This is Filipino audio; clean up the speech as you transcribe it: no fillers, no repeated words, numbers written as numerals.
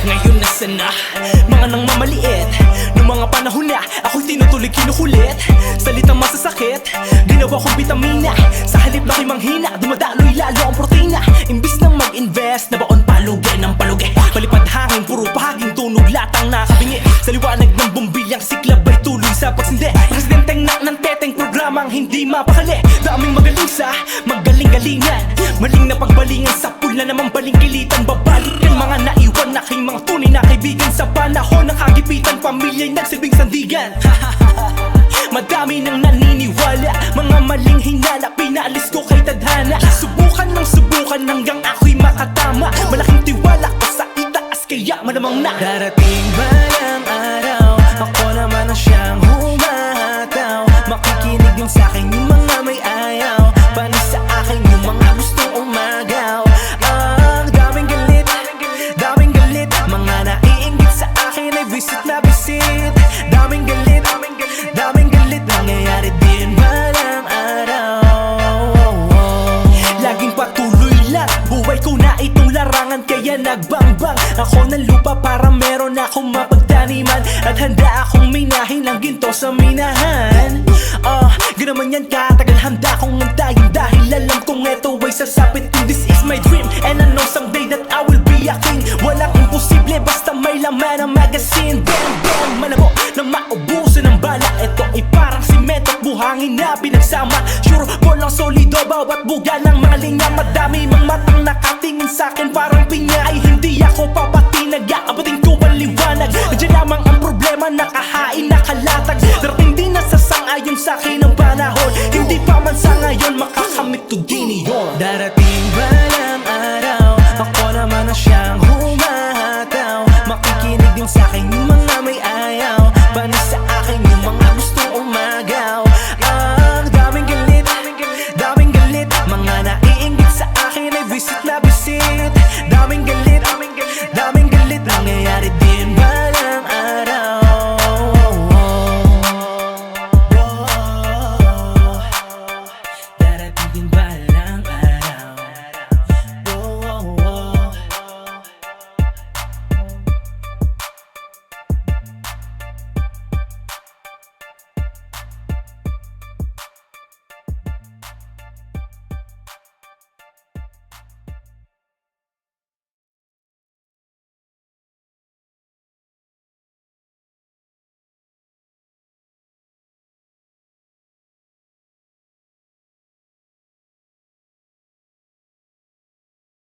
Ngayon nasa na mga nang mamaliit. Noong mga panahon na ako'y tinutuloy kinukulit. Salitang masasakit, ginawa kong bitamina. Sa halip na ko'y manghina, dumadaloy lalo ang protina. Imbis na mag-invest, nabaon palugi ng palugi. Palipad hangin, puro pahaging tunog, latang nakabingi. Sa liwanag ng bumbilyang siklab ay tuloy sa pagsindi. Presidenteng ng teteng programang hindi mapakali. Daming magaling sa magaling-galingan, maling na pagbalingan sa pula namang balingkilitan. Babalikan mga naiwan na kay mga tunay na kaibigan. Sa panahon ng kagipitan, pamilya'y nagsilbing sandigan. Madami nang naniniwala, mga maling hinala, pinaalis ko kay tadhana. Subukan ng subukan hanggang ako'y makatama. Malaking tiwala ko sa itaas, kaya malamang na darating balang araw, ako naman ang siyang humahataw. Makikinig din sa'kin yung mga may ayaw, panis sa akin yung mga gustong umagaw. Ang daming galit, mga naiinggit sa akin ay visit na visit. Daming galit, nangyayari din balang araw. laging patuloy lang, buhay ko na itong larangan, kaya nagbangbang ako ng lupa para meron akong mapagtaniman. At handa akong minahin ang ginto sa minahan. Ganaman yan katagal, handa akong antayin dahil alam kong eto ay sasapit. This is my dream and I know someday that I will be a king. Walang imposible basta may laman ang magazine. Bam bam, malabo na maubusan ng bala. Ito ay parang simento at buhangin na pinagsama. Sure, walang solido bawat buga ng mga linya. Madami mang matang nakatingin sa'kin, parang pinya ay